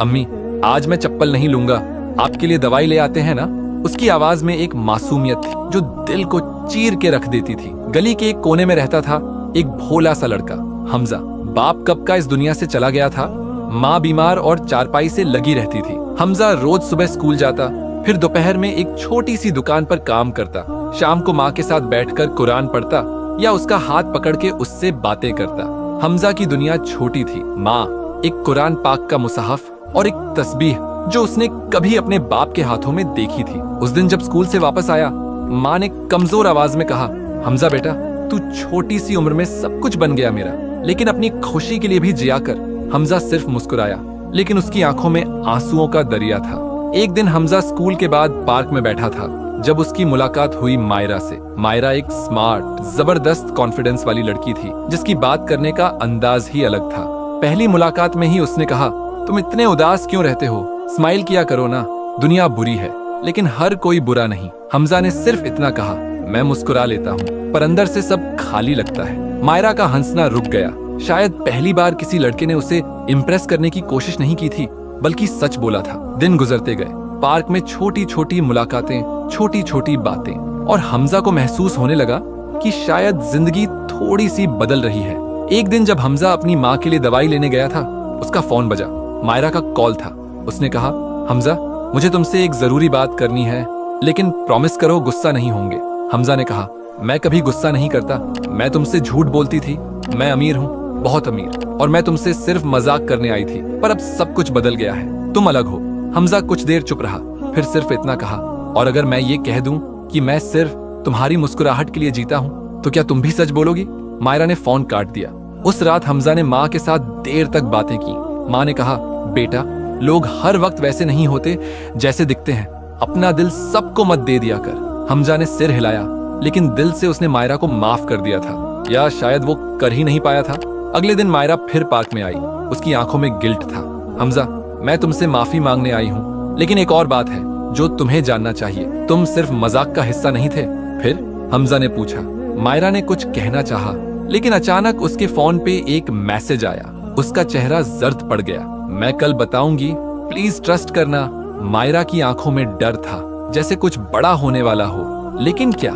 अम्मी, आज मैं चप्पल नहीं लूंगा, आपके लिए दवाई ले आते हैं ना। उसकी आवाज में एक मासूमियत थी जो दिल को चीर के रख देती थी। गली के एक कोने में रहता था एक भोला सा लड़का, हमजा। बाप कब का इस दुनिया से चला गया था, माँ बीमार और चारपाई से लगी रहती थी। हमजा रोज सुबह स्कूल जाता, फिर दोपहर में एक छोटी सी दुकान पर काम करता, शाम को माँ के साथ बैठकर कुरान पढ़ता या उसका हाथ पकड़ के उससे बातें करता। हमजा की दुनिया छोटी थी, माँ, एक कुरान पाक का मुसहफ और एक तस्बीह जो उसने कभी अपने बाप के हाथों में देखी थी। उस दिन जब स्कूल से वापस आया, माँ ने कमजोर आवाज में कहा, हमजा बेटा, तू छोटी सी उम्र में सब कुछ बन गया मेरा, लेकिन अपनी खुशी के लिए भी जिया कर। हमजा सिर्फ मुस्कुराया, लेकिन उसकी आंखों में आंसुओं का दरिया था। एक दिन हमजा स्कूल के बाद पार्क में बैठा था जब उसकी मुलाकात हुई मायरा से। मायरा एक स्मार्ट, जबरदस्त कॉन्फिडेंस वाली लड़की थी जिसकी बात करने का अंदाज ही अलग था। पहली मुलाकात में ही उसने कहा, तुम इतने उदास क्यों रहते हो, स्माइल किया करो ना, दुनिया बुरी है लेकिन हर कोई बुरा नहीं। हमजा ने सिर्फ इतना कहा, मैं मुस्कुरा लेता हूँ पर अंदर से सब खाली लगता है। मायरा का हंसना रुक गया। शायद पहली बार किसी लड़के ने उसे इम्प्रेस करने की कोशिश नहीं की थी, बल्कि सच बोला था। दिन गुजरते गए, पार्क में छोटी छोटी मुलाकातें, छोटी छोटी बातें, और हमजा को महसूस होने लगा कि शायद जिंदगी थोड़ी सी बदल रही है। एक दिन जब हमजा अपनी माँ के लिए दवाई लेने गया था, उसका फोन बजा। मायरा का कॉल था। उसने कहा, हमजा, मुझे तुमसे एक जरूरी बात करनी है, लेकिन प्रॉमिस करो गुस्सा नहीं होंगे। हमजा ने कहा, मैं कभी गुस्सा नहीं करता, मैं तुमसे झूठ बोलती थी, मैं अमीर हूँ, बहुत अमीर, और मैं तुमसे सिर्फ मजाक करने आई थी, पर अब सब कुछ बदल गया है, तुम अलग हो। हमजा कुछ देर चुप रहा, फिर सिर्फ इतना कहा, और अगर मैं ये कह दूं कि मैं सिर्फ तुम्हारी मुस्कुराहट के लिए जीता हूँ, तो क्या तुम भी सच बोलोगी? मायरा ने फोन काट दिया। उस रात हमजा ने माँ के साथ देर तक बातें की। माँ ने कहा, बेटा, लोग हर वक्त वैसे नहीं होते जैसे दिखते हैं, अपना दिल सबको मत दे दिया कर। हमजा ने सिर हिलाया, लेकिन दिल से उसने मायरा को माफ कर दिया था, या शायद वो कर ही नहीं पाया था। अगले दिन मायरा फिर पार्क में आई। उसकी आंखों में गिल्ट था। हमजा, मैं तुमसे माफी मांगने आई हूँ, लेकिन एक और बात है जो तुम्हें जानना चाहिए, तुम सिर्फ मजाक का हिस्सा नहीं थे। फिर? हमजा ने पूछा। मायरा ने कुछ कहना चाहा, लेकिन अचानक उसके फोन पे एक मैसेज आया। उसका चेहरा जर्द पड़ गया। मैं कल बताऊंगी, प्लीज ट्रस्ट करना। मायरा की आंखों में डर था, जैसे कुछ बड़ा होने वाला हो, लेकिन क्या?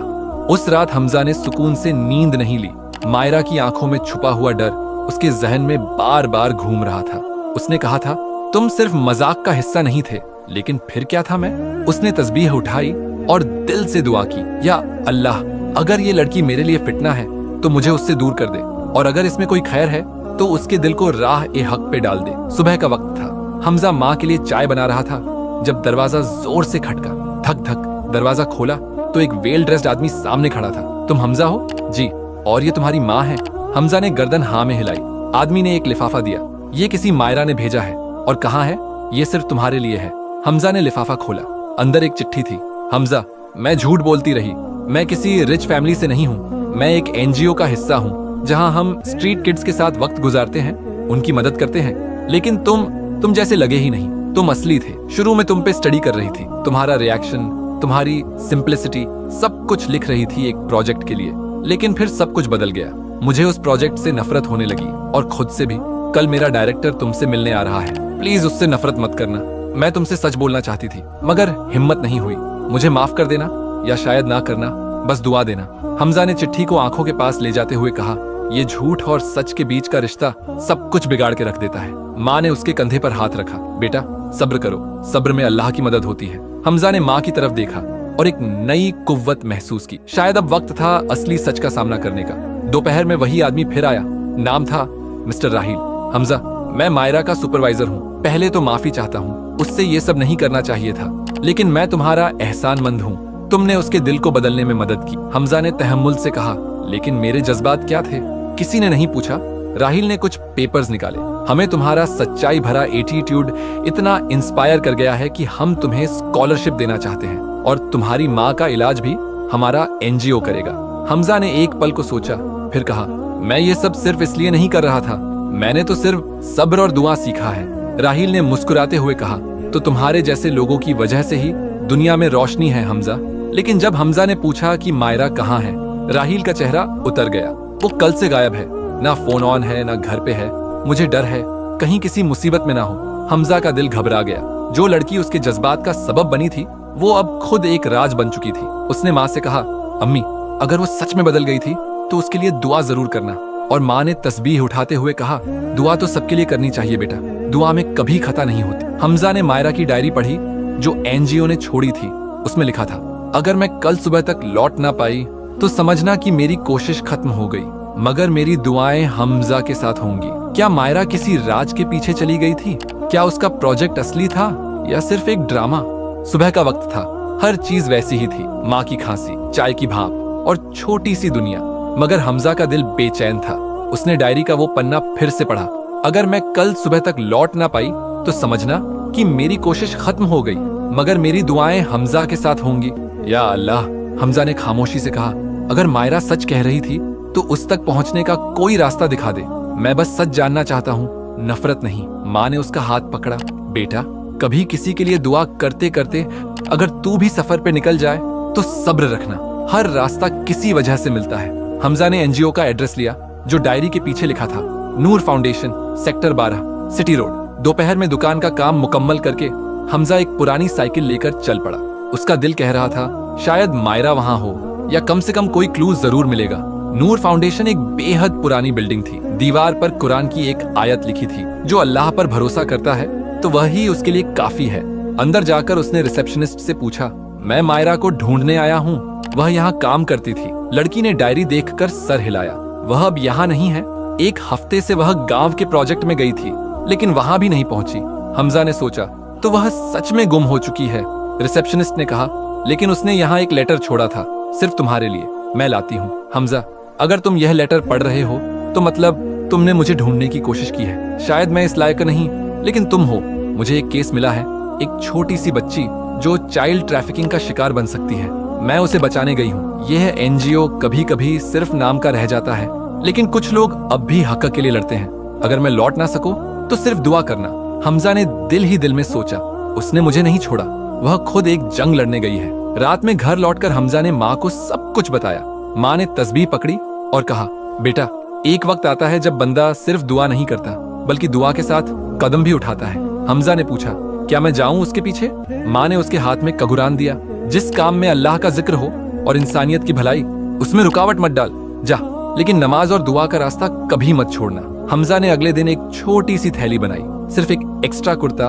उस रात हमजा ने सुकून से नींद नहीं ली। मायरा की आंखों में छुपा हुआ डर उसके जहन में बार बार घूम रहा था। उसने कहा था, तुम सिर्फ मजाक का हिस्सा नहीं थे, लेकिन फिर क्या था मैं? उसने तस्बीह उठाई और दिल से दुआ की, या अल्लाह, अगर ये लड़की मेरे लिए फिटना है तो मुझे उससे दूर कर दे, और अगर इसमें कोई खैर है तो उसके दिल को राह ए हक पे डाल दे। सुबह का वक्त था। हमजा माँ के लिए चाय बना रहा था जब दरवाजा जोर से खटका। धक धक। दरवाजा खोला तो एक वेल ड्रेस्ड आदमी सामने खड़ा था। तुम हमजा हो? जी। और ये तुम्हारी माँ है? हमजा ने गर्दन हाँ में हिलाई। आदमी ने एक लिफाफा दिया। ये किसी मायरा ने भेजा है। और कहाँ है? ये सिर्फ तुम्हारे लिए है। हमजा ने लिफाफा खोला। अंदर एक चिट्ठी थी। हमजा, मैं झूठ बोलती रही, मैं किसी रिच फैमिली से नहीं हूँ, मैं एक एनजीओ का हिस्सा हूँ जहाँ हम स्ट्रीट किड्स के साथ वक्त गुजारते हैं, उनकी मदद करते हैं। लेकिन तुम जैसे लगे ही नहीं, तुम असली थे। शुरू में तुम पे स्टडी कर रही थी, तुम्हारा रिएक्शन, तुम्हारी सिंप्लिसिटी, सब कुछ लिख रही थी एक प्रोजेक्ट के लिए। लेकिन फिर सब कुछ बदल गया। मुझे उस प्रोजेक्ट से नफरत होने लगी, और खुद से भी। कल मेरा डायरेक्टर तुमसे मिलने आ रहा है, प्लीज उससे नफरत मत करना। मैं तुमसे सच बोलना चाहती थी, मगर हिम्मत नहीं हुई। मुझे माफ कर देना, या शायद ना करना, बस दुआ देना। हमजा ने चिट्ठी को आंखों के पास ले जाते हुए कहा, ये झूठ और सच के बीच का रिश्ता सब कुछ बिगाड़ के रख देता है। माँ ने उसके कंधे पर हाथ रखा। बेटा, सब्र करो, सब्र में अल्लाह की मदद होती है। हमजा ने माँ की तरफ देखा और एक नई कुव्वत महसूस की। शायद अब वक्त था असली सच का सामना करने का। दोपहर में वही आदमी फिर आया। नाम था मिस्टर राहिल। हमजा, मैं मायरा का सुपरवाइजर हूँ। पहले तो माफी चाहता हूँ, उससे ये सब नहीं करना चाहिए था, लेकिन मैं तुम्हारा एहसानमंद हूँ, तुमने उसके दिल को बदलने में मदद की। हमजा ने तहम्मुल से कहा, लेकिन मेरे जज्बात क्या थे? किसी ने नहीं पूछा। राहिल ने कुछ पेपर्स निकाले। हमें तुम्हारा सच्चाई भरा एटीट्यूड इतना इंस्पायर कर गया है कि हम तुम्हें स्कॉलरशिप देना चाहते हैं, और तुम्हारी माँ का इलाज भी हमारा एनजीओ करेगा। हमजा ने एक पल को सोचा, फिर कहा, मैं ये सब सिर्फ इसलिए नहीं कर रहा था, मैंने तो सिर्फ सब्र और दुआ सीखा है। राहिल ने मुस्कुराते हुए कहा, तो तुम्हारे जैसे लोगों की वजह से ही दुनिया में रोशनी है हमजा। लेकिन जब हमजा ने पूछा कि मायरा कहाँ है, राहिल का चेहरा उतर गया। वो कल से गायब है, ना फोन ऑन है, ना घर पे है। मुझे डर है कहीं किसी मुसीबत में ना हो। हमजा का दिल घबरा गया। जो लड़की उसके जज्बात का सबब बनी थी वो अब खुद एक राज बन चुकी थी। उसने माँ से कहा, अम्मी, अगर वो सच में बदल गई थी तो उसके लिए दुआ जरूर करना। और माँ ने तस्बीह उठाते हुए कहा, दुआ तो सबके लिए करनी चाहिए बेटा, दुआ में कभी खता नहीं होती। हमजा ने मायरा की डायरी पढ़ी जो एनजीओ ने छोड़ी थी। उसमें लिखा था, अगर मैं कल सुबह तक लौट ना पाई तो समझना कि मेरी कोशिश खत्म हो गई, मगर मेरी दुआएं हमजा के साथ होंगी। क्या मायरा किसी राज के पीछे चली गई थी? क्या उसका प्रोजेक्ट असली था या सिर्फ एक ड्रामा? सुबह का वक्त था, हर चीज वैसी ही थी, माँ की खांसी, चाय की भाप और छोटी सी दुनिया। मगर हमजा का दिल बेचैन था। उसने डायरी का वो पन्ना फिर से पढ़ा। अगर मैं कल सुबह तक लौट ना पाई तो समझना कि मेरी कोशिश खत्म हो गई, मगर मेरी दुआएं हमजा के साथ होंगी। या अल्लाह, हमजा ने खामोशी से कहा, अगर मायरा सच कह रही थी तो उस तक पहुंचने का कोई रास्ता दिखा दे। मैं बस सच जानना चाहता हूँ, नफरत नहीं। माँ ने उसका हाथ पकड़ा। बेटा, कभी किसी के लिए दुआ करते करते अगर तू भी सफर पे निकल जाए तो सब्र रखना, हर रास्ता किसी वजह से मिलता है। हमजा ने एनजीओ का एड्रेस लिया जो डायरी के पीछे लिखा था, नूर फाउंडेशन, सेक्टर 12, सिटी रोड। दोपहर में दुकान का काम मुकम्मल करके हमजा एक पुरानी साइकिल लेकर चल पड़ा। उसका दिल कह रहा था, शायद मायरा वहां हो या कम से कम कोई क्लू जरूर मिलेगा। नूर फाउंडेशन एक बेहद पुरानी बिल्डिंग थी। दीवार पर कुरान की एक आयत लिखी थी, जो अल्लाह पर भरोसा करता है तो वही उसके लिए काफी है। अंदर जाकर उसने रिसेप्शनिस्ट से पूछा, मैं मायरा को ढूंढने आया हूँ, वह यहाँ काम करती थी। लड़की ने डायरी देखकर सर हिलाया। वह अब यहाँ नहीं है। एक हफ्ते से वह गांव के प्रोजेक्ट में गई थी, लेकिन वहां भी नहीं पहुंची। हमजा ने सोचा, तो वह सच में गुम हो चुकी है। रिसेप्शनिस्ट ने कहा, लेकिन उसने यहाँ एक लेटर छोड़ा था, सिर्फ तुम्हारे लिए, मैं लाती हूँ। हमजा, अगर तुम यह लेटर पढ़ रहे हो तो मतलब तुमने मुझे ढूंढने की कोशिश की है। शायद मैं इस लायक नहीं, लेकिन तुम हो। मुझे एक केस मिला है, एक छोटी सी बच्ची जो चाइल्ड ट्रैफिकिंग का शिकार बन सकती है। मैं उसे बचाने गई हूँ। यह एनजीओ कभी कभी सिर्फ नाम का रह जाता है, लेकिन कुछ लोग अब भी हक के लिए लड़ते हैं। अगर मैं लौट ना सकूं तो सिर्फ दुआ करना। हमजा ने दिल ही दिल में सोचा, उसने मुझे नहीं छोड़ा, वह खुद एक जंग लड़ने गई है। रात में घर लौटकर हमजा ने माँ को सब कुछ बताया। माँ ने तस्बीह पकड़ी और कहा, बेटा, एक वक्त आता है जब बंदा सिर्फ दुआ नहीं करता बल्कि दुआ के साथ कदम भी उठाता है। हमजा ने पूछा, क्या मैं जाऊं उसके पीछे? माँ ने उसके हाथ में कगुरान दिया, जिस काम में अल्लाह का जिक्र हो और इंसानियत की भलाई, उसमें रुकावट मत डाल, जा, लेकिन नमाज और दुआ का रास्ता कभी मत छोड़ना। हमजा ने अगले दिन एक छोटी सी थैली बनाई, सिर्फ एक एक्स्ट्रा कुर्ता,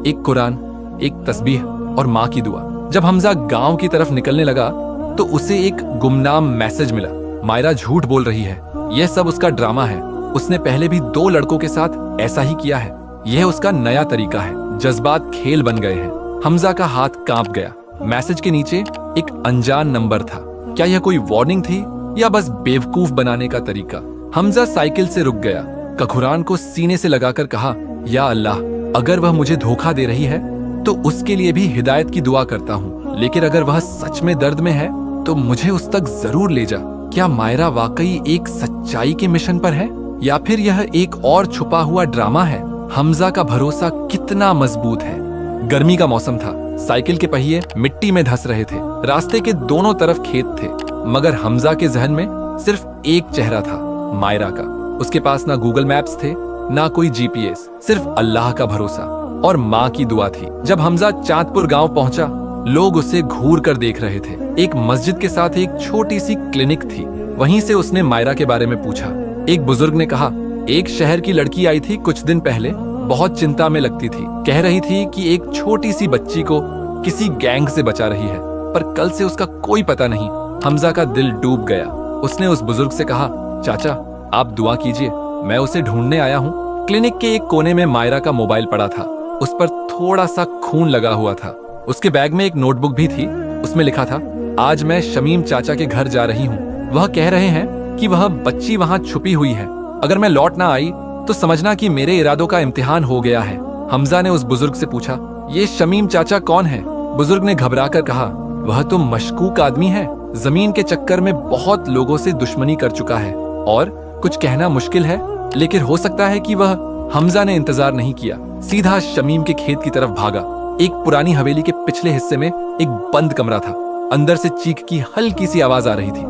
एक कुरान, एक तस्बीह और माँ की दुआ। जब हमजा गांव की तरफ निकलने लगा तो उसे एक गुमनाम मैसेज मिला, मायरा झूठ बोल रही है, यह सब उसका ड्रामा है। उसने पहले भी 2 लड़कों के साथ ऐसा ही किया है, यह उसका नया तरीका है। जज्बात खेल बन गए हैं। हमजा का हाथ कांप गया। मैसेज के नीचे एक अनजान नंबर था। क्या यह कोई वार्निंग थी या बस बेवकूफ बनाने का तरीका? हमजा साइकिल से रुक गया, कखुरान को सीने से लगाकर कहा, या अल्लाह, अगर वह मुझे धोखा दे रही है तो उसके लिए भी हिदायत की दुआ करता हूँ, लेकिन अगर वह सच में दर्द में है तो मुझे उस तक जरूर ले जा। क्या मायरा वाकई एक सच्चाई के मिशन पर है या फिर यह एक और छुपा हुआ ड्रामा है? हमजा का भरोसा कितना मजबूत है। गर्मी का मौसम था, साइकिल के पहिए मिट्टी में धंस रहे थे। रास्ते के दोनों तरफ खेत थे, मगर हमजा के जहन में सिर्फ एक चेहरा था, मायरा का। उसके पास ना गूगल मैप्स थे, ना कोई जीपीएस, सिर्फ अल्लाह का भरोसा और माँ की दुआ थी। जब हमजा चांदपुर गांव पहुंचा, लोग उसे घूर कर देख रहे थे। एक मस्जिद के साथ एक छोटी सी क्लिनिक थी। वहीं से उसने मायरा के बारे में पूछा। एक बुजुर्ग ने कहा, एक शहर की लड़की आई थी कुछ दिन पहले, बहुत चिंता में लगती थी, कह रही थी कि एक छोटी सी बच्ची को किसी गैंग से बचा रही है, पर कल से उसका कोई पता नहीं। हमजा का दिल डूब गया। उसने उस बुजुर्ग से कहा, चाचा, आप दुआ कीजिए, मैं उसे ढूंढने आया हूँ। क्लिनिक के एक कोने में मायरा का मोबाइल पड़ा था, उस पर थोड़ा सा खून लगा हुआ था। उसके बैग में एक नोटबुक भी थी, उसमें लिखा था, आज मैं शमीम चाचा के घर जा रही हूँ, वह कह रहे हैं कि वह बच्ची वहाँ छुपी हुई है, अगर मैं लौट ना आई तो समझना कि मेरे इरादों का इम्तिहान हो गया है। हमजा ने उस बुजुर्ग से पूछा, ये शमीम चाचा कौन है? बुजुर्ग ने घबराकर कहा, वह तो मशकूक आदमी है, जमीन के चक्कर में बहुत लोगों से दुश्मनी कर चुका है और कुछ कहना मुश्किल है, लेकिन हो सकता है कि वह। हमजा ने इंतजार नहीं किया, सीधा शमीम के खेत की तरफ भागा। एक पुरानी हवेली के पिछले हिस्से में एक बंद कमरा था। अंदर से चीख की हल्की सी आवाज आ रही थी,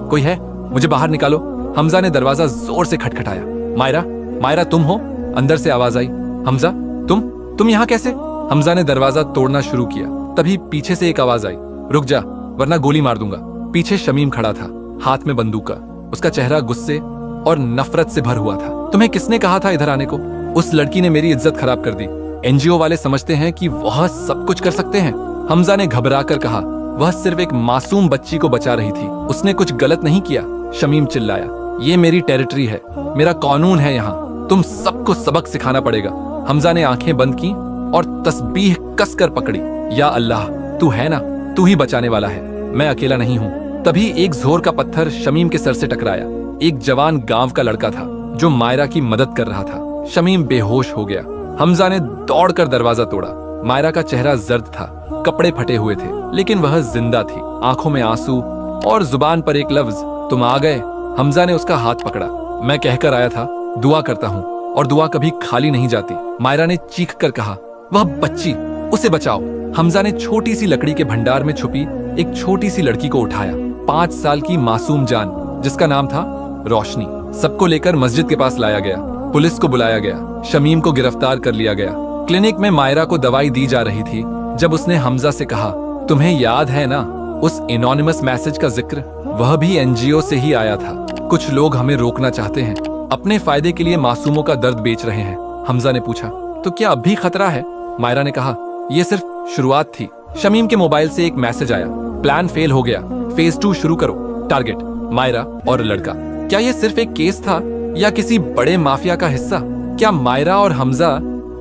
कोई है? मुझे बाहर निकालो। हमजा ने दरवाजा जोर से खटखटाया। मायरा, मायरा तुम हो? अंदर से आवाज आई। हमजा, तुम यहाँ कैसे? हमजा ने दरवाजा तोड़ना शुरू किया। तभी पीछे से एक आवाज आई, रुक जा वरना गोली मार दूंगा। पीछे शमीम खड़ा था, हाथ में बंदूक। उसका चेहरा गुस्से और नफरत से भर हुआ था। तुम्हें किसने कहा था इधर आने को? उस लड़की ने मेरी इज्जत खराब कर दी। एनजीओ वाले समझते हैं कि वह सब कुछ कर सकते हैं। हमजा ने घबरा कर कहा, वह सिर्फ एक मासूम बच्ची को बचा रही थी, उसने कुछ गलत नहीं किया। शमीम चिल्लाया, ये मेरी टेरिटरी है, मेरा कानून है यहाँ, तुम सबको सबक सिखाना पड़ेगा। हमजा ने आंखें बंद की और तस्बीह कसकर पकड़ी, या अल्लाह तू है ना, तू ही बचाने वाला है, मैं अकेला नहीं हूँ। तभी एक जोर का पत्थर शमीम के सर से टकराया। एक जवान गांव का लड़का था जो मायरा की मदद कर रहा था। शमीम बेहोश हो गया। हमजा ने दौड़कर दरवाजा तोड़ा। मायरा का चेहरा जर्द था, कपड़े फटे हुए थे, लेकिन वह जिंदा थी, आंखों में आंसू और जुबान पर एक लफ्ज, तुम आ गए। हमजा ने उसका हाथ पकड़ा। मैं कहकर आया था, दुआ करता हूँ और दुआ कभी खाली नहीं जाती। मायरा ने चीख कर कहा, वह बच्ची, उसे बचाओ। हमजा ने छोटी सी लकड़ी के भंडार में छुपी एक छोटी सी लड़की को उठाया, 5 साल की मासूम जान, जिसका नाम था रोशनी। सबको लेकर मस्जिद के पास लाया गया। पुलिस को बुलाया गया। शमीम को गिरफ्तार कर लिया गया। क्लिनिक में मायरा को दवाई दी जा रही थी जब उसने हमजा से कहा, तुम्हें याद है ना उस एनोनिमस मैसेज का जिक्र? वह भी एनजीओ से ही आया था। कुछ लोग हमें रोकना चाहते हैं, अपने फायदे के लिए मासूमों का दर्द बेच रहे हैं। हमजा ने पूछा, तो क्या अब भी खतरा है? मायरा ने कहा, यह सिर्फ शुरुआत थी। शमीम के मोबाइल से एक मैसेज आया, प्लान फेल हो गया, फेज 2 शुरू करो, टारगेट मायरा और लड़का। क्या यह सिर्फ एक केस था या किसी बड़े माफिया का हिस्सा? क्या मायरा और हमजा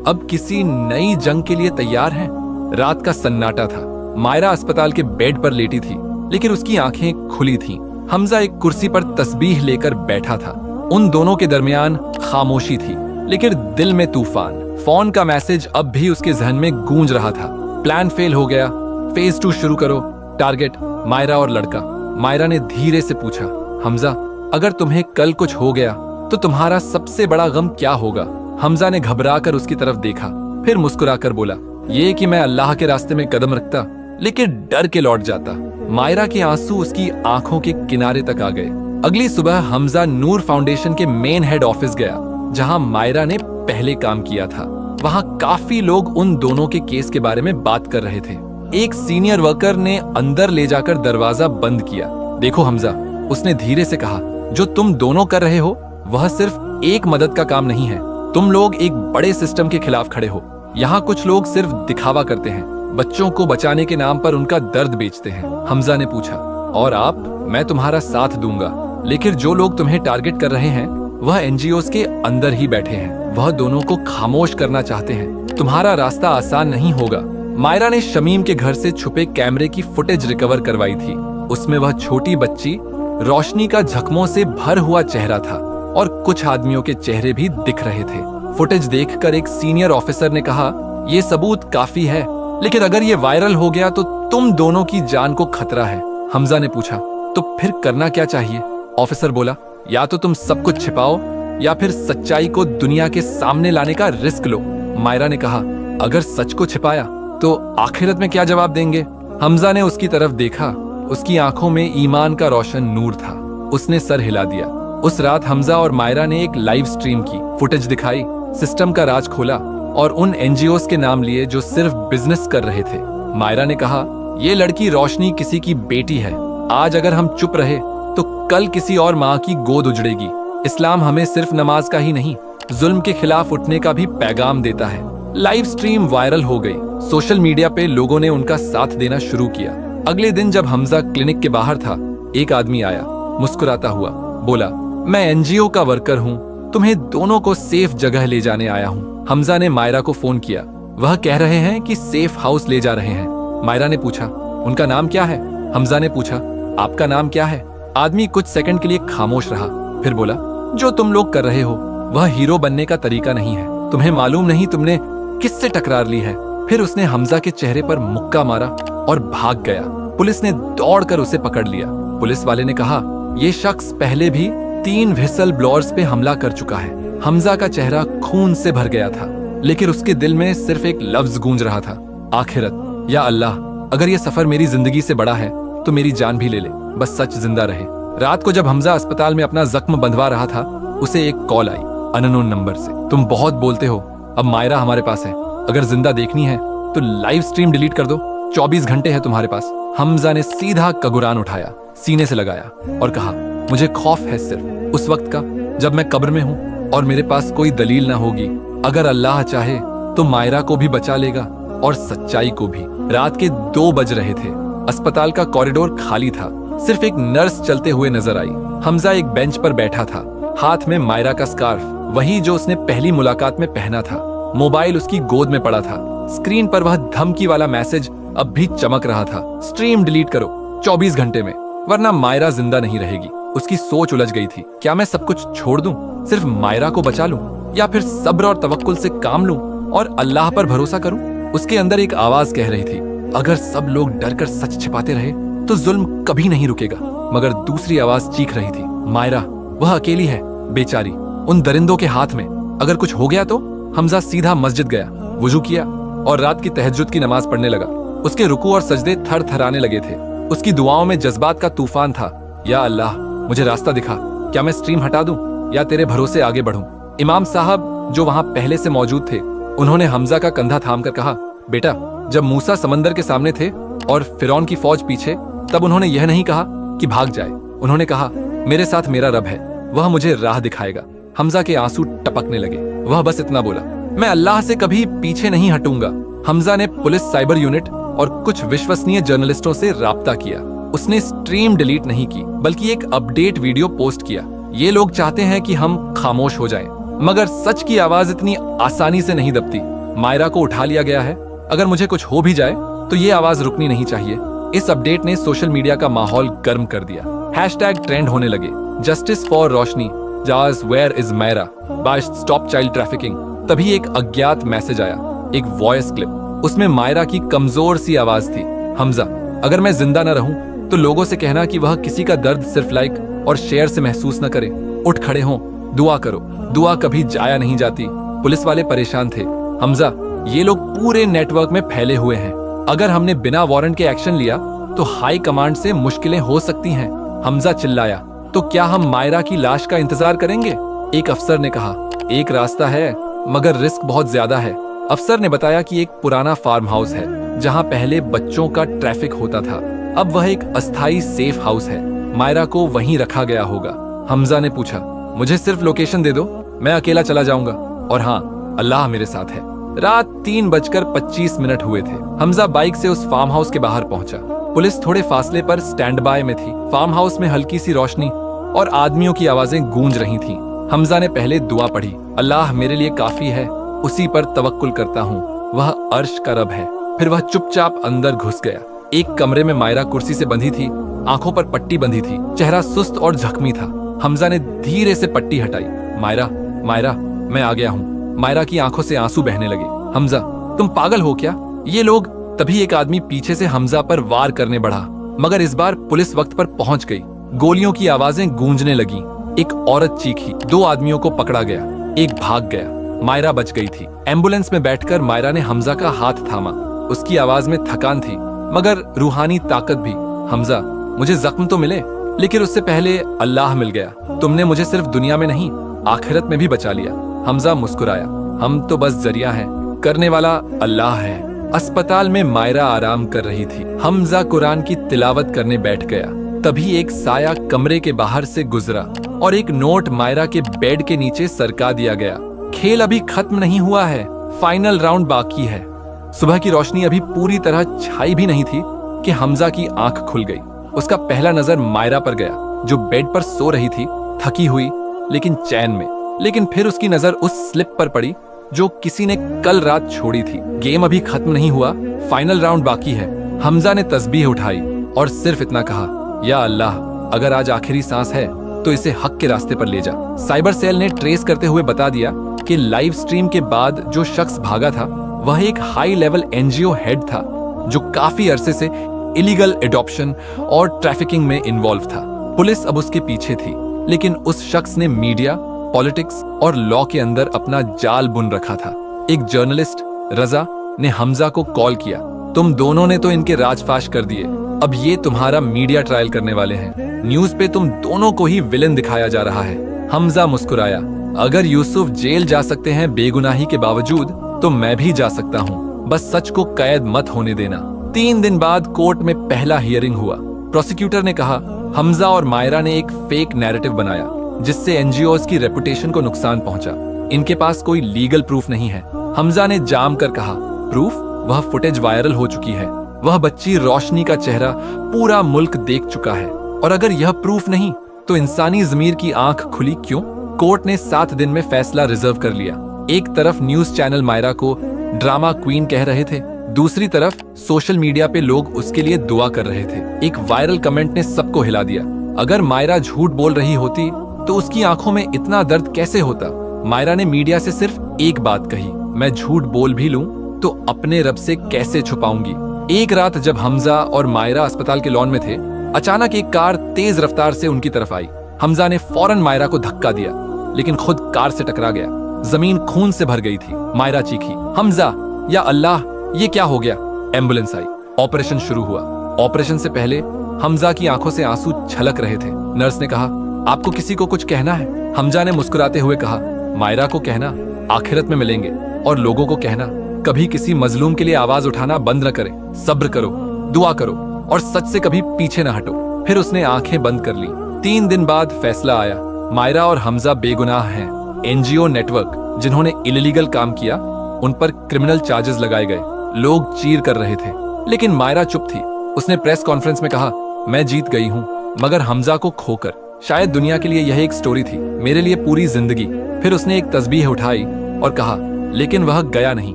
अब किसी नई जंग के लिए तैयार हैं? रात का सन्नाटा था। मायरा अस्पताल के बेड पर लेटी थी, लेकिन उसकी आंखें खुली थीं। हमजा एक कुर्सी पर तस्बीह लेकर बैठा था। उन दोनों के दरमियान खामोशी थी, लेकिन दिल में तूफान। फोन का मैसेज अब भी उसके जहन में गूंज रहा था, प्लान फेल हो गया, फेज 2 शुरू करो, टारगेट मायरा और लड़का। मायरा ने धीरे से पूछा, हमजा अगर तुम्हें कल कुछ हो गया तो तुम्हारा सबसे बड़ा गम क्या होगा? हमजा ने घबराकर उसकी तरफ देखा, फिर मुस्कुराकर बोला, ये कि मैं अल्लाह के रास्ते में कदम रखता लेकिन डर के लौट जाता। मायरा के आंसू उसकी आंखों के किनारे तक आ गए। अगली सुबह हमजा नूर फाउंडेशन के मेन हेड ऑफिस गया, जहां मायरा ने पहले काम किया था। वहां काफी लोग उन दोनों के केस के बारे में बात कर रहे थे। एक सीनियर वर्कर ने अंदर ले जाकर दरवाजा बंद किया। देखो हमजा, उसने धीरे से कहा, जो तुम दोनों कर रहे हो वह सिर्फ एक मदद का काम नहीं है। तुम लोग एक बड़े सिस्टम के खिलाफ खड़े हो। यहाँ कुछ लोग सिर्फ दिखावा करते हैं, बच्चों को बचाने के नाम पर उनका दर्द बेचते हैं। हमजा ने पूछा, और आप? मैं तुम्हारा साथ दूंगा, लेकिन जो लोग तुम्हें टारगेट कर रहे हैं वह एनजीओ के अंदर ही बैठे हैं। वह दोनों को खामोश करना चाहते हैं। तुम्हारा रास्ता आसान नहीं होगा। मायरा ने शमीम के घर से छुपे कैमरे की फुटेज रिकवर करवाई थी। उसमें वह छोटी बच्ची रोशनी का जख्मों से भर हुआ चेहरा था और कुछ आदमियों के चेहरे भी दिख रहे थे। फुटेज देखकर एक सीनियर ऑफिसर ने कहा, ये सबूत काफी है, लेकिन अगर ये वायरल हो गया तो तुम दोनों की जान को खतरा है। हमजा ने पूछा, तो फिर करना क्या चाहिए? ऑफिसर बोला, या तो तुम सब कुछ छिपाओ या फिर सच्चाई को दुनिया के सामने लाने का रिस्क लो। मायरा ने कहा, अगर सच को छिपाया तो आखिरत में क्या जवाब देंगे? हमजा ने उसकी तरफ देखा। उसकी आंखों में ईमान का रोशन नूर था। उसने सर हिला दिया। उस रात हमजा और मायरा ने एक लाइव स्ट्रीम की, फुटेज दिखाई, सिस्टम का राज खोला और उन एनजीओस के नाम लिए जो सिर्फ बिजनेस कर रहे थे। मायरा ने कहा, ये लड़की रोशनी किसी की बेटी है। आज अगर हम चुप रहे तो कल किसी और माँ की गोद उजड़ेगी। इस्लाम हमें सिर्फ नमाज का ही नहीं, जुल्म के खिलाफ उठने का भी पैगाम देता है। लाइव स्ट्रीम वायरल हो गई। सोशल मीडिया पे लोगों ने उनका साथ देना शुरू किया। अगले दिन जब हमजा क्लिनिक के बाहर था, एक आदमी आया, मुस्कुराता हुआ, बोला, मैं एनजीओ का वर्कर हूँ, तुम्हें दोनों को सेफ जगह ले जाने आया हूँ। हमजा ने मायरा को फोन किया। वह कह रहे हैं कि सेफ हाउस ले जा रहे हैं। मायरा ने पूछा, उनका नाम क्या है? हमजा ने पूछा, आपका नाम क्या है? आदमी कुछ सेकंड के लिए खामोश रहा, फिर बोला, जो तुम लोग कर रहे हो वह हीरो बनने का तरीका नहीं है। तुम्हें मालूम नहीं तुमने किससे टकरार ली है। फिर उसने हमजा के चेहरे पर मुक्का मारा और भाग गया। पुलिस ने दौड़कर उसे पकड़ लिया। पुलिस वाले ने कहा, यह शख्स पहले भी 3 व्हिसल ब्लोअर्स पे हमला कर चुका है। हमजा का चेहरा खून से भर गया था, लेकिन उसके दिल में सिर्फ एक लफ्ज गूंज रहा था, आखिरत। या अल्लाह, अगर यह सफर मेरी जिंदगी से बड़ा है तो मेरी जान भी ले ले, बस सच जिंदा रहे। रात को जब हमजा अस्पताल में अपना जख्म बंधवा रहा था, उसे एक कॉल आई अननोन नंबर से। तुम बहुत बोलते हो, अब मायरा हमारे पास है, अगर जिंदा देखनी है तो लाइव स्ट्रीम डिलीट कर दो, 24 घंटे है तुम्हारे पास। हमजा ने सीधा कगुरान उठाया, सीने से लगाया और कहा, मुझे खौफ है सिर्फ उस वक्त का जब मैं कब्र में हूँ और मेरे पास कोई दलील ना होगी। अगर अल्लाह चाहे तो मायरा को भी बचा लेगा और सच्चाई को भी। रात के 2 बज रहे थे। अस्पताल का कॉरिडोर खाली था, सिर्फ एक नर्स चलते हुए नजर आई। हमजा एक बेंच पर बैठा था, हाथ में मायरा का स्कार्फ, वही जो उसने पहली मुलाकात में पहना था। मोबाइल उसकी गोद में पड़ा था, स्क्रीन पर वह धमकी वाला मैसेज अब भी चमक रहा था, स्ट्रीम डिलीट करो 24 घंटे में, वरना मायरा जिंदा नहीं रहेगी। उसकी सोच उलझ गई थी, क्या मैं सब कुछ छोड़ दूं, सिर्फ मायरा को बचा लूं, या फिर सब्र और तवक्कुल से काम लूं और अल्लाह पर भरोसा करूं। उसके अंदर एक आवाज कह रही थी, अगर सब लोग डरकर सच छिपाते रहे तो जुल्म कभी नहीं रुकेगा। मगर दूसरी आवाज चीख रही थी, मायरा वह अकेली है, बेचारी, उन दरिंदों के हाथ में, अगर कुछ हो गया तो। हमजा सीधा मस्जिद गया, वुजू किया और रात की तहज्जुद की नमाज पढ़ने लगा। उसके रुकू और सजदे थर थराने लगे थे। उसकी दुआओं में जज्बात का तूफान था। या अल्लाह, मुझे रास्ता दिखा, क्या मैं स्ट्रीम हटा दूं या तेरे भरोसे आगे बढ़ूं। इमाम साहब जो वहां पहले से मौजूद थे, उन्होंने हमजा का कंधा थामकर कहा, बेटा, जब मूसा समंदर के सामने थे और फिरौन की फौज पीछे, तब उन्होंने यह नहीं कहा कि भाग जाए, उन्होंने कहा, मेरे साथ मेरा रब है, वह मुझे राह दिखाएगा। हमजा के आंसू टपकने लगे। वह बस इतना बोला, मैं अल्लाह से कभी पीछे नहीं हटूंगा। हमजा ने पुलिस साइबर यूनिट और कुछ विश्वसनीय जर्नलिस्टों से राब्ता किया। उसने स्ट्रीम डिलीट नहीं की, बल्कि एक अपडेट वीडियो पोस्ट किया। ये लोग चाहते हैं कि हम खामोश हो जाएं, मगर सच की आवाज इतनी आसानी से नहीं दबती। मायरा को उठा लिया गया है, अगर मुझे कुछ हो भी जाए तो ये आवाज रुकनी नहीं चाहिए। इस अपडेट ने सोशल मीडिया का माहौल गर्म कर दिया। हैशटैग ट्रेंड होने लगे, जस्टिस फॉर रोशनी, जाज where is Myra, bye stop child trafficking. तभी एक अज्ञात मैसेज आया, एक वॉइस क्लिप। उसमें मायरा की कमजोर सी आवाज थी, हमजा, अगर मैं जिंदा न रहूं तो लोगों से कहना कि वह किसी का दर्द सिर्फ लाइक और शेयर से महसूस न करे। उठ खड़े हों, दुआ करो, दुआ कभी जाया नहीं जाती। पुलिस वाले परेशान थे, हमजा, ये लोग पूरे नेटवर्क में फैले हुए हैं, अगर हमने बिना वारंट के एक्शन लिया तो हाई कमांड से मुश्किलें हो सकती हैं। हमजा चिल्लाया, तो क्या हम मायरा की लाश का इंतजार करेंगे? एक अफसर ने कहा, एक रास्ता है मगर रिस्क बहुत ज्यादा है। अफसर ने बताया कि एक पुराना फार्म हाउस है जहां पहले बच्चों का ट्रैफिक होता था, अब वह एक अस्थायी सेफ हाउस है, मायरा को वहीं रखा गया होगा। हमजा ने पूछा, मुझे सिर्फ लोकेशन दे दो, मैं अकेला चला जाऊंगा, और हाँ, अल्लाह मेरे साथ है। रात 3:25 हुए थे। हमजा बाइक से उस फार्म हाउस के बाहर पहुंचा। पुलिस थोड़े फासले पर स्टैंड बाय में थी। फार्म हाउस में हल्की सी रोशनी और आदमियों की आवाजें गूंज रही थीं। हमजा ने पहले दुआ पढ़ी, अल्लाह मेरे लिए काफी है, उसी पर तवक्कुल करता हूँ, वह अर्श का रब है। फिर वह चुपचाप अंदर घुस गया। एक कमरे में मायरा कुर्सी से बंधी थी, आंखों पर पट्टी बंधी थी, चेहरा सुस्त और जख्मी था। हमजा ने धीरे से पट्टी हटाई। मायरा, मायरा, मैं आ गया हूँ। मायरा की आंखों से आंसू बहने लगे। हमजा, तुम पागल हो क्या? ये लोग। तभी एक आदमी पीछे से हमजा पर वार करने बढ़ा, मगर इस बार पुलिस वक्त पर पहुंच गई। गोलियों की आवाजें गूंजने लगीं। एक औरत चीखी, 2 आदमियों को पकड़ा गया, एक भाग गया। मायरा बच गई थी। एम्बुलेंस में बैठकर मायरा ने हमजा का हाथ थामा। उसकी आवाज में थकान थी, मगर रूहानी ताकत भी। हमजा, मुझे जख्म तो मिले, लेकिन उससे पहले अल्लाह मिल गया। तुमने मुझे सिर्फ दुनिया में नहीं, आखिरत में भी बचा लिया। हमजा मुस्कुराया, हम तो बस जरिया हैं, करने वाला अल्लाह है। अस्पताल में मायरा आराम कर रही थी। हमजा कुरान की तिलावत करने बैठ गया। तभी एक साया कमरे के बाहर से गुजरा और एक नोट मायरा के बेड के नीचे सरका दिया गया। खेल अभी खत्म नहीं हुआ है, फाइनल राउंड बाकी है। सुबह की रोशनी अभी पूरी तरह छाई भी नहीं थी कि हमजा की आंख खुल गई। उसका पहला नजर मायरा पर गया, जो बेड पर सो रही थी, थकी हुई लेकिन चैन में। लेकिन फिर उसकी नजर उस स्लिप पर पड़ी जो किसी ने कल रात छोड़ी थी। गेम अभी खत्म नहीं हुआ, फाइनल राउंड बाकी है। हमजा ने तस्बीह उठाई और सिर्फ इतना कहा, या अल्लाह, अगर आज आखिरी सांस है तो इसे हक के रास्ते पर ले जा। साइबर सेल ने ट्रेस करते हुए बता दिया कि लाइव स्ट्रीम के बाद जो शख्स भागा था वह एक हाई लेवल एनजीओ हेड था, जो काफी अरसे से इलीगल एडॉप्शन और ट्रैफिकिंग में इन्वॉल्व था। पुलिस अब उसके पीछे थी, लेकिन उस शख्स ने मीडिया, पॉलिटिक्स और लॉ के अंदर अपना जाल बुन रखा था। एक जर्नलिस्ट रजा ने हमजा को कॉल किया, तुम दोनों ने तो इनके राजफाश कर दिए, अब ये तुम्हारा मीडिया ट्रायल करने वाले हैं। न्यूज पे तुम दोनों को ही विलेन दिखाया जा रहा है। हमजा मुस्कुराया, अगर यूसुफ जेल जा सकते हैं बेगुनाही के बावजूद, तो मैं भी जा सकता हूँ। बस सच को कैद मत होने देना। 3 दिन बाद कोर्ट में पहला हियरिंग हुआ। प्रोसिक्यूटर ने कहा, हमजा और मायरा ने एक फेक नैरेटिव बनाया जिससे एनजीओज की रेपुटेशन को नुकसान पहुंचा। इनके पास कोई लीगल प्रूफ नहीं है। हमजा ने जाम कर कहा, प्रूफ? वह फुटेज वायरल हो चुकी है। वह बच्ची रोशनी का चेहरा पूरा मुल्क देख चुका है। और अगर यह प्रूफ नहीं, तो इंसानी ज़मीर की आंख खुली क्यों? कोर्ट ने 7 दिन में फैसला रिजर्व कर लिया। एक तरफ न्यूज चैनल मायरा को ड्रामा क्वीन कह रहे थे, दूसरी तरफ सोशल मीडिया पे लोग उसके लिए दुआ कर रहे थे। एक वायरल कमेंट ने सबको हिला दिया। अगर मायरा झूठ बोल रही होती तो उसकी आंखों में इतना दर्द कैसे होता? मायरा ने मीडिया से सिर्फ एक बात कही, मैं झूठ बोल भी लूं तो अपने रब से कैसे छुपाऊंगी। एक रात जब हमजा और मायरा अस्पताल के लॉन में थे, अचानक एक कार तेज रफ्तार से उनकी तरफ आई। हमजा ने फौरन मायरा को धक्का दिया, लेकिन खुद कार से टकरा गया। जमीन खून से भर गई थी। मायरा चीखी, हमजा, या अल्लाह, ये क्या हो गया? एम्बुलेंस आई। ऑपरेशन शुरू हुआ। ऑपरेशन से पहले हमजा की आंखों से आंसू छलक रहे थे। नर्स ने कहा, आपको किसी को कुछ कहना है? हमजा ने मुस्कुराते हुए कहा, मायरा को कहना आखिरत में मिलेंगे, और लोगों को कहना कभी किसी मजलूम के लिए आवाज उठाना बंद न करें। सब्र करो, दुआ करो, और सच से कभी पीछे न हटो। फिर उसने आंखें बंद कर ली। 3 दिन बाद फैसला आया। मायरा और हमजा बेगुनाह हैं। एनजीओ नेटवर्क जिन्होंने इलीगल काम किया, उन पर क्रिमिनल चार्जेस लगाए गए। लोग चीर कर रहे थे, लेकिन मायरा चुप थी। उसने प्रेस कॉन्फ्रेंस में कहा, मैं जीत गई हूँ, मगर हमजा को खोकर। शायद दुनिया के लिए यह एक स्टोरी थी, मेरे लिए पूरी जिंदगी। फिर उसने एक तस्बीह उठाई और कहा, लेकिन वह गया नहीं,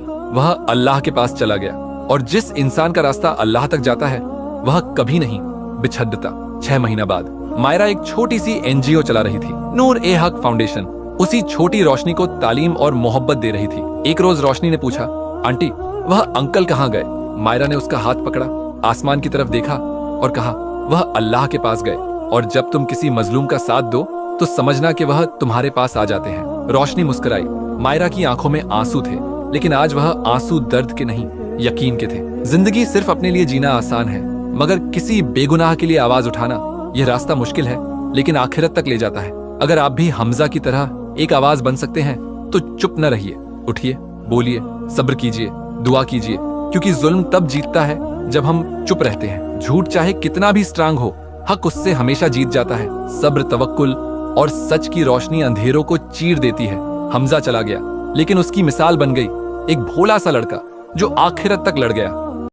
वह अल्लाह के पास चला गया। और जिस इंसान का रास्ता अल्लाह तक जाता है, वह कभी नहीं बिछड़ता। 6 महीना बाद मायरा एक छोटी सी एनजीओ चला रही थी, नूर ए हक फाउंडेशन। उसी छोटी रोशनी को तालीम और मोहब्बत दे रही थी। एक रोज रोशनी ने पूछा, आंटी, वह अंकल कहाँ गए? मायरा ने उसका हाथ पकड़ा, आसमान की तरफ देखा और कहा, वह अल्लाह के पास गए। और जब तुम किसी मजलूम का साथ दो तो समझना कि वह तुम्हारे पास आ जाते हैं। रोशनी मुस्कुराई। मायरा की आंखों में आंसू थे, लेकिन आज वह आंसू दर्द के नहीं, यकीन के थे। जिंदगी सिर्फ अपने लिए जीना आसान है, मगर किसी बेगुनाह के लिए आवाज उठाना, यह रास्ता मुश्किल है, लेकिन आखिरत तक ले जाता है। अगर आप भी हमजा की तरह एक आवाज बन सकते हैं, तो चुप न रहिए, उठिए, बोलिए, सब्र कीजिए, दुआ कीजिए, क्योंकि जुल्म तब जीतता है जब हम चुप रहते हैं। झूठ चाहे कितना भी स्ट्रांग हो, हक उससे हमेशा जीत जाता है। सब्र, तवक्कुल और सच की रोशनी अंधेरों को चीर देती है। हमजा चला गया, लेकिन उसकी मिसाल बन गई एक भोला सा लड़का जो आखिरत तक लड़ गया।